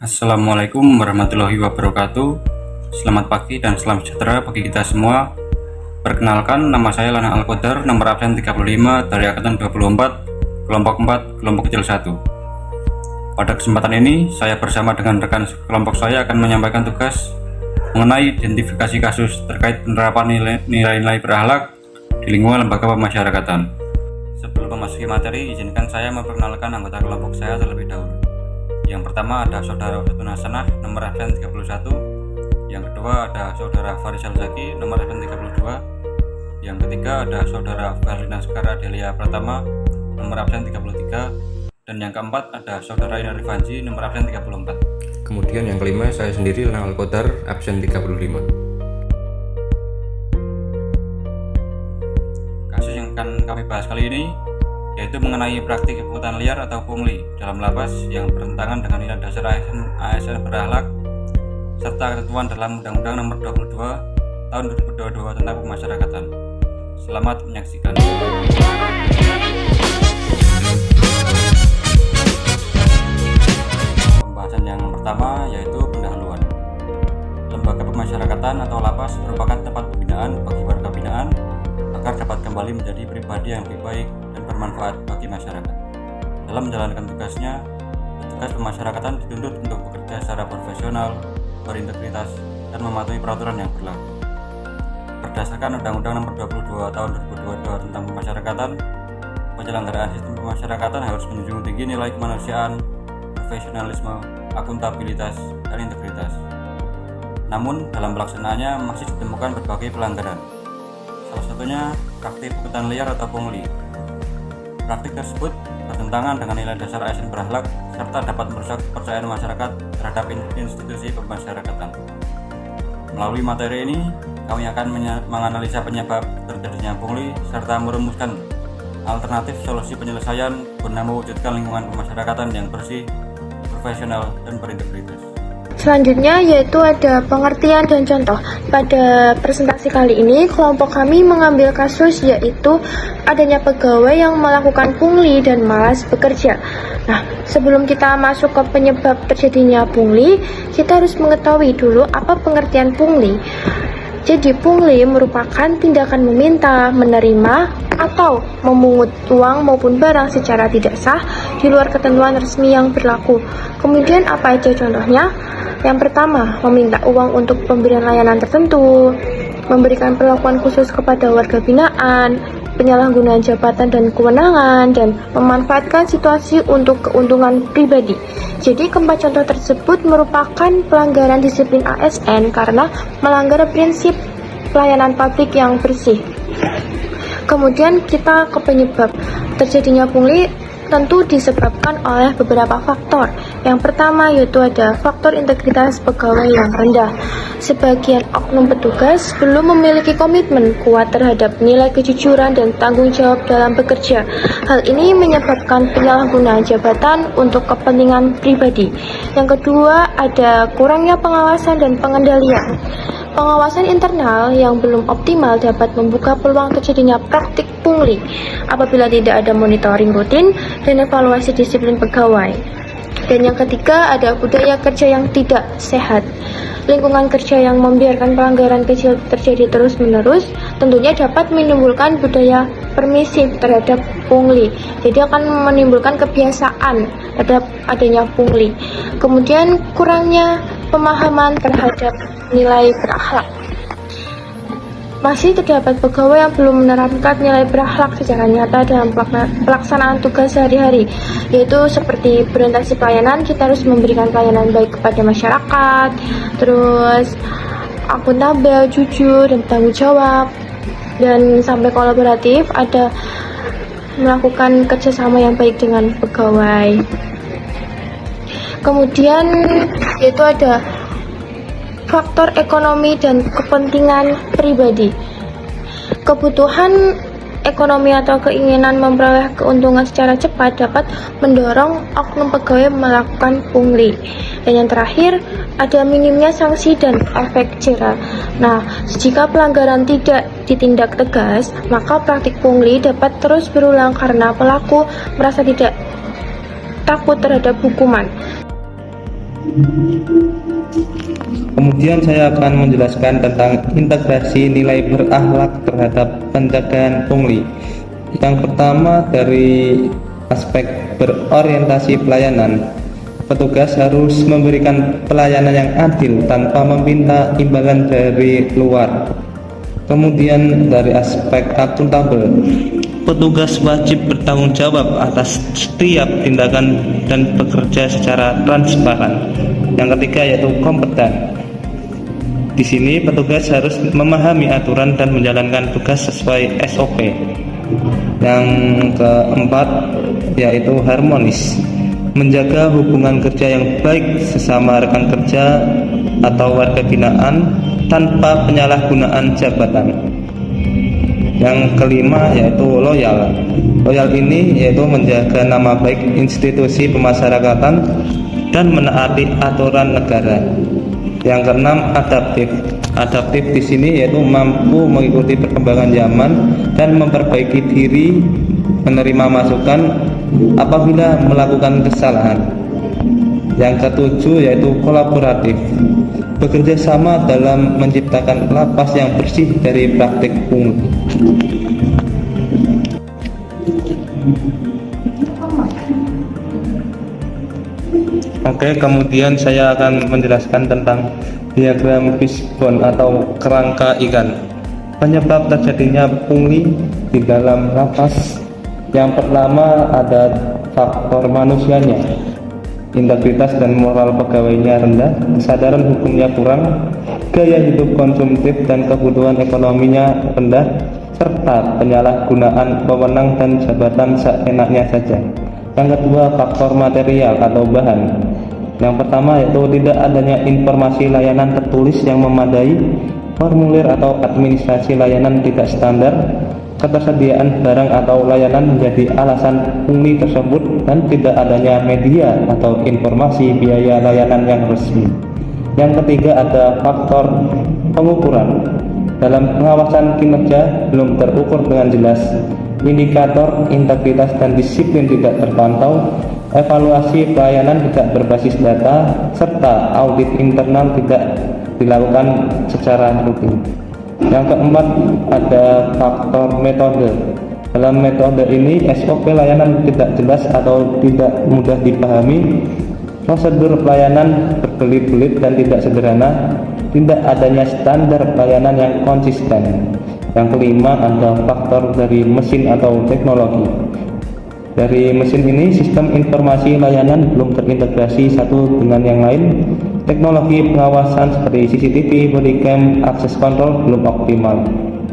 Assalamualaikum warahmatullahi wabarakatuh. Selamat pagi dan salam sejahtera bagi kita semua. Perkenalkan, nama saya Lana Al-Qadar, nomor absen 35 dari Angkatan 24, kelompok 4, kelompok kecil 1. Pada kesempatan ini, saya bersama dengan rekan kelompok saya akan menyampaikan tugas mengenai identifikasi kasus terkait penerapan nilai-nilai berakhlak di lingkungan lembaga pemasyarakatan. Sebelum memasuki materi, izinkan saya memperkenalkan anggota kelompok saya terlebih dahulu. Yang pertama ada Saudara Usatun Hasanah, nomor absen 31. Yang kedua ada Saudara Farisal Zaki, nomor absen 32. Yang ketiga ada Saudara Berlina Sekara Delia Pratama, nomor absen 33. Dan yang keempat ada Saudara Ina Rifanji, nomor absen 34. Kemudian yang kelima saya sendiri Lana Al-Qadar, absen 35. Kasus yang akan kami bahas kali ini yaitu mengenai praktik pungutan liar atau pungli dalam lapas yang bertentangan dengan nilai dasar ASN berakhlak serta ketentuan dalam Undang-Undang Nomor 22 Tahun 2022 tentang Pemasyarakatan. Selamat menyaksikan. Pembahasan yang pertama yaitu pendahuluan. Lembaga pemasyarakatan atau lapas merupakan tempat pembinaan bagi warga binaan agar dapat kembali menjadi pribadi yang lebih baik dan bermanfaat bagi masyarakat. Dalam menjalankan tugasnya, petugas pemasyarakatan dituntut untuk bekerja secara profesional, berintegritas, dan mematuhi peraturan yang berlaku. Berdasarkan Undang-Undang Nomor 22 Tahun 2022 tentang Pemasyarakatan, penyelenggaraan sistem pemasyarakatan harus menjunjung tinggi nilai kemanusiaan, profesionalisme, akuntabilitas, dan integritas. Namun, dalam pelaksanaannya masih ditemukan berbagai pelanggaran. Salah satunya praktik pungutan liar atau pungli. Praktik tersebut bertentangan dengan nilai dasar ASN berakhlak serta dapat merusak kepercayaan masyarakat terhadap institusi pemasyarakatan. Melalui materi ini, kami akan menganalisa penyebab terjadinya pungli serta merumuskan alternatif solusi penyelesaian guna mewujudkan lingkungan pemasyarakatan yang bersih, profesional, dan berintegritas. Selanjutnya yaitu ada pengertian dan contoh. Pada presentasi kali ini kelompok kami mengambil kasus yaitu adanya pegawai yang melakukan pungli dan malas bekerja. Nah, sebelum kita masuk ke penyebab terjadinya pungli, kita harus mengetahui dulu apa pengertian pungli. Jadi pungli merupakan tindakan meminta, menerima, atau memungut uang maupun barang secara tidak sah di luar ketentuan resmi yang berlaku. Kemudian apa aja contohnya? Yang pertama, meminta uang untuk pemberian layanan tertentu, memberikan perlakuan khusus kepada warga binaan, penyalahgunaan jabatan dan kewenangan, dan memanfaatkan situasi untuk keuntungan pribadi. Jadi keempat contoh tersebut merupakan pelanggaran disiplin ASN karena melanggar prinsip pelayanan publik yang bersih. Kemudian kita ke penyebab terjadinya pungli tentu disebabkan oleh beberapa faktor. Yang pertama yaitu ada faktor integritas pegawai yang rendah. Sebagian oknum petugas belum memiliki komitmen kuat terhadap nilai kejujuran dan tanggung jawab dalam bekerja. Hal ini menyebabkan penyalahgunaan jabatan untuk kepentingan pribadi. Yang kedua ada kurangnya pengawasan dan pengendalian. Pengawasan internal yang belum optimal dapat membuka peluang terjadinya praktik pungli apabila tidak ada monitoring rutin dan evaluasi disiplin pegawai. Dan yang ketiga ada budaya kerja yang tidak sehat. Lingkungan kerja yang membiarkan pelanggaran kecil terjadi terus-menerus tentunya dapat menimbulkan budaya permisif terhadap pungli. Jadi akan menimbulkan kebiasaan terhadap adanya pungli. Kemudian kurangnya pemahaman terhadap nilai berakhlak. Masih terdapat pegawai yang belum menerapkan nilai berakhlak secara nyata dalam pelaksanaan tugas sehari-hari, yaitu seperti berorientasi pelayanan, kita harus memberikan pelayanan baik kepada masyarakat, terus akuntabel, jujur, dan tanggung jawab, dan sampai kolaboratif, ada melakukan kerjasama yang baik dengan pegawai. Kemudian yaitu ada faktor ekonomi dan kepentingan pribadi. Kebutuhan ekonomi atau keinginan memperoleh keuntungan secara cepat dapat mendorong oknum pegawai melakukan pungli. Dan yang terakhir, ada minimnya sanksi dan efek jera. Nah, jika pelanggaran tidak ditindak tegas, maka praktik pungli dapat terus berulang karena pelaku merasa tidak takut terhadap hukuman. Kemudian saya akan menjelaskan tentang integrasi nilai berakhlak terhadap pencegahan pungli. Yang pertama, dari aspek berorientasi pelayanan, petugas harus memberikan pelayanan yang adil tanpa meminta imbalan dari luar. Kemudian dari aspek akuntabel, petugas wajib bertanggung jawab atas setiap tindakan dan bekerja secara transparan. Yang ketiga yaitu kompeten. Di sini petugas harus memahami aturan dan menjalankan tugas sesuai SOP. Yang keempat yaitu harmonis, menjaga hubungan kerja yang baik sesama rekan kerja atau warga binaan tanpa penyalahgunaan jabatan. Yang kelima yaitu loyal. Loyal ini yaitu menjaga nama baik institusi pemasyarakatan dan menaati aturan negara. Yang keenam, adaptif. Adaptif di sini yaitu mampu mengikuti perkembangan zaman dan memperbaiki diri, menerima masukan apabila melakukan kesalahan. Yang ketujuh yaitu kolaboratif, bekerja sama dalam menciptakan lapas yang bersih dari praktik pungli. Oke, kemudian saya akan menjelaskan tentang diagram fishbone atau kerangka ikan. Penyebab terjadinya pungli di dalam lapas, yang pertama ada faktor manusianya, integritas dan moral pegawainya rendah, kesadaran hukumnya kurang, gaya hidup konsumtif dan kebutuhan ekonominya rendah, serta penyalahgunaan wewenang dan jabatan seenaknya saja. Yang kedua, faktor material atau bahan. Yang pertama yaitu tidak adanya informasi layanan tertulis yang memadai, formulir atau administrasi layanan tidak standar, ketersediaan barang atau layanan menjadi alasan pungli tersebut, dan tidak adanya media atau informasi biaya layanan yang resmi. Yang ketiga ada faktor pengukuran. Dalam pengawasan kinerja belum terukur dengan jelas, indikator integritas dan disiplin tidak terpantau, evaluasi pelayanan tidak berbasis data, serta audit internal tidak dilakukan secara rutin. Yang keempat ada faktor metode. Dalam metode ini SOP layanan tidak jelas atau tidak mudah dipahami, prosedur pelayanan berbelit-belit dan tidak sederhana, tidak adanya standar pelayanan yang konsisten. Yang kelima ada faktor dari mesin atau teknologi. Dari mesin ini sistem informasi layanan belum terintegrasi satu dengan yang lain. Teknologi pengawasan seperti CCTV, bodycam, akses kontrol belum optimal.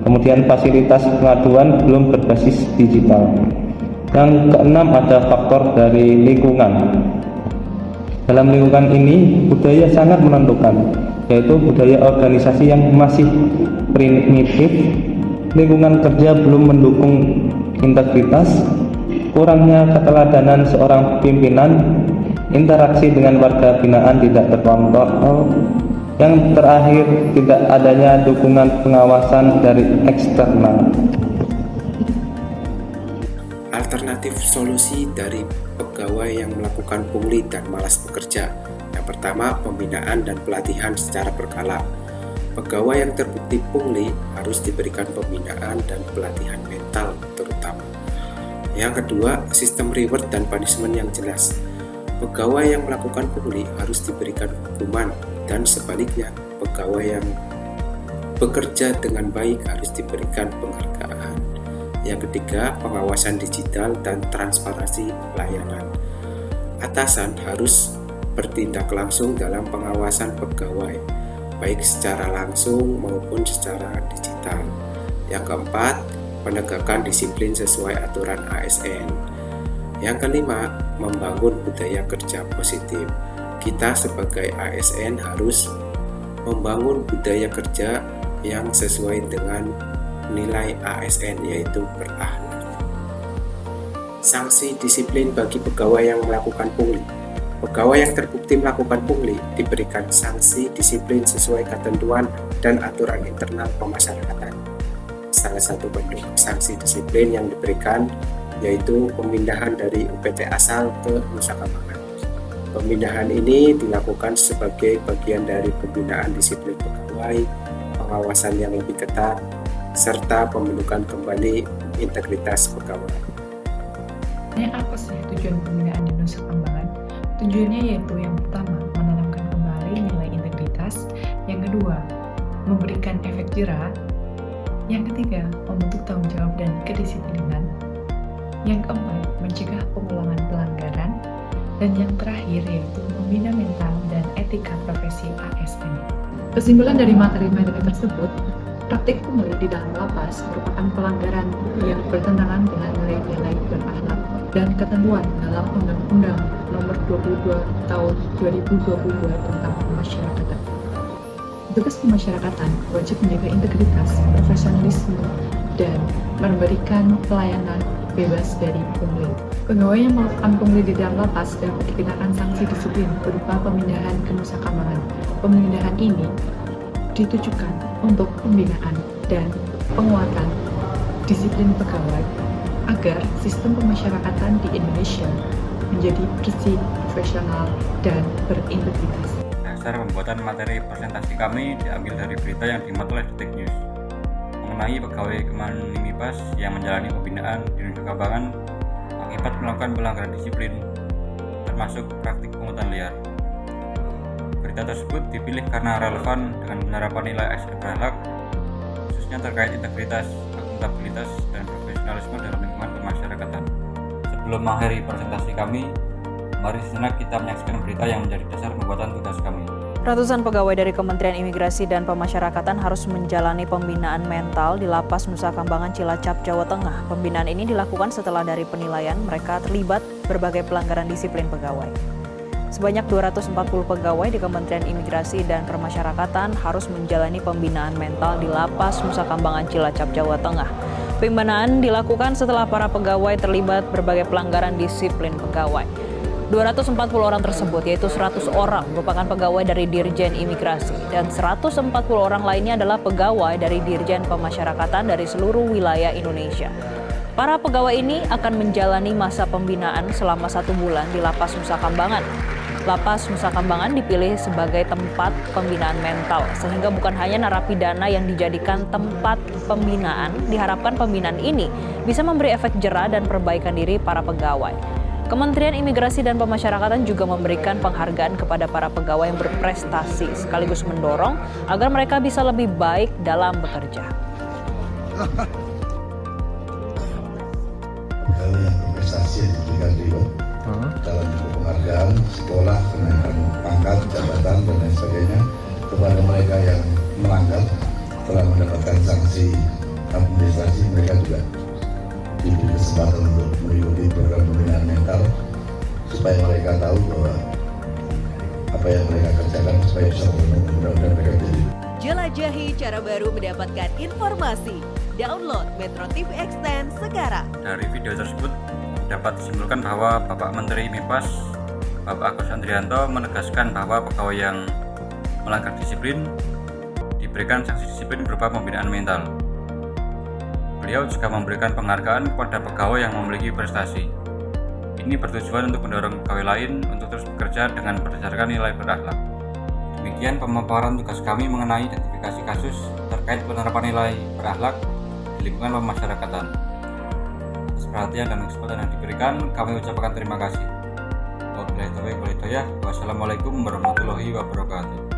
Kemudian fasilitas pengaduan belum berbasis digital. Yang keenam ada faktor dari lingkungan. Dalam lingkungan ini budaya sangat menentukan, yaitu budaya organisasi yang masih primitif, lingkungan kerja belum mendukung integritas, kurangnya keteladanan seorang pimpinan, interaksi dengan warga binaan tidak terkontrol. Yang terakhir, tidak adanya dukungan pengawasan dari eksternal. Alternatif solusi dari pegawai yang melakukan pungli dan malas bekerja. Yang pertama, pembinaan dan pelatihan secara berkala. Pegawai yang terbukti pungli harus diberikan pembinaan dan pelatihan mental terutama. Yang kedua, sistem reward dan punishment yang jelas. Pegawai yang melakukan pungli harus diberikan hukuman, dan sebaliknya, pegawai yang bekerja dengan baik harus diberikan penghargaan. Yang ketiga, pengawasan digital dan transparansi pelayanan. Atasan harus bertindak langsung dalam pengawasan pegawai, baik secara langsung maupun secara digital. Yang keempat, penegakan disiplin sesuai aturan ASN. Yang kelima, membangun budaya kerja positif. Kita sebagai ASN harus membangun budaya kerja yang sesuai dengan nilai ASN, yaitu berakhlak. Sanksi disiplin bagi pegawai yang melakukan pungli. Pegawai yang terbukti melakukan pungli diberikan sanksi disiplin sesuai ketentuan dan aturan internal pemasyarakatan. Salah satu bentuk sanksi disiplin yang diberikan yaitu pemindahan dari UPT asal ke Nusa Kambangan. Pembinaan ini dilakukan sebagai bagian dari pembinaan disiplin pegawai, pengawasan yang lebih ketat, serta pembentukan kembali integritas pegawai. Apa sih tujuan pembinaan di Nusa Kambangan? Tujuannya yaitu yang pertama, menanamkan kembali nilai integritas, yang kedua, memberikan efek jera, yang ketiga, membentuk tanggung jawab dan kedisiplinan, yang keempat, mencegah pengulangan pelanggaran, dan yang terakhir yaitu membina mental dan etika profesi ASN. Kesimpulan dari materi-materi tersebut, praktik pungli di dalam lapas merupakan pelanggaran yang bertentangan dengan nilai-nilai berakhlak dan ketentuan dalam Undang-Undang Nomor 22 Tahun 2022 tentang Pemasyarakatan. Tugas pemasyarakatan wajib menjaga integritas, profesionalisme, dan memberikan pelayanan bebas dari pungli. Pegawai yang melakukan pungli di dalam lapas dapat dikenakan sanksi disiplin berupa pemindahan ke Nusa Kambangan. Pemindahan ini ditujukan untuk pembinaan dan penguatan disiplin pegawai agar sistem pemasyarakatan di Indonesia menjadi bersih, profesional, dan berintegritas. Dasar pembuatan materi presentasi kami diambil dari berita yang dimuat oleh Detik News mengenai pegawai Kemenimipas yang menjalani pembinaan di Nusa Kambangan akibat melakukan pelanggaran disiplin, termasuk praktik pungutan liar. Berita tersebut dipilih karena relevan dengan penerapan nilai ASN berakhlak, khususnya terkait integritas, akuntabilitas, dan profesionalisme dalam lingkungan pemasyarakatan. Sebelum mengakhiri presentasi kami, mari sejenak kita menyaksikan berita yang menjadi dasar pembuatan tugas kami. Ratusan pegawai dari Kementerian Imigrasi dan Pemasyarakatan harus menjalani pembinaan mental di Lapas Nusa Kambangan, Cilacap, Jawa Tengah. Pembinaan ini dilakukan setelah dari penilaian mereka terlibat berbagai pelanggaran disiplin pegawai. Sebanyak 240 pegawai di Kementerian Imigrasi dan Pemasyarakatan harus menjalani pembinaan mental di Lapas Nusa Kambangan, Cilacap, Jawa Tengah. Pembinaan dilakukan setelah para pegawai terlibat berbagai pelanggaran disiplin pegawai. 240 orang tersebut, yaitu 100 orang merupakan pegawai dari Dirjen Imigrasi dan 140 orang lainnya adalah pegawai dari Dirjen Pemasyarakatan dari seluruh wilayah Indonesia. Para pegawai ini akan menjalani masa pembinaan selama 1 bulan di Lapas Nusa Kambangan. Lapas Nusa Kambangan dipilih sebagai tempat pembinaan mental, sehingga bukan hanya narapidana yang dijadikan tempat pembinaan, diharapkan pembinaan ini bisa memberi efek jera dan perbaikan diri para pegawai. Kementerian Imigrasi dan Pemasyarakatan juga memberikan penghargaan kepada para pegawai yang berprestasi, sekaligus mendorong agar mereka bisa lebih baik dalam bekerja. Pegawai yang berprestasi diberikan reward dalam bentuk penghargaan, sekolah, kenaikan pangkat, jabatan, dan lain sebagainya. Kepada mereka yang melanggar telah mendapatkan sanksi administrasi, mereka juga diberi kesempatan untuk mengikuti program pembinaan mental supaya mereka tahu bahwa apa yang mereka kerjakan supaya bisa mudah-mudahan mereka jadi. Jelajahi cara baru mendapatkan informasi. Download Metro TV Extend sekarang. Dari video tersebut dapat disimpulkan bahwa Bapak Menteri MIPAS, Bapak Agus Andrianto, menegaskan bahwa pegawai yang melanggar disiplin diberikan sanksi disiplin berupa pembinaan mental. Beliau juga memberikan penghargaan kepada pegawai yang memiliki prestasi. Ini bertujuan untuk mendorong pegawai lain untuk terus bekerja dengan berdasarkan nilai berakhlak. Demikian pemaparan tugas kami mengenai identifikasi kasus terkait penerapan nilai berakhlak di lingkungan pemasyarakatan. Atas perhatian dan kesempatan yang diberikan, kami ucapkan terima kasih. Wassalamualaikum warahmatullahi wabarakatuh.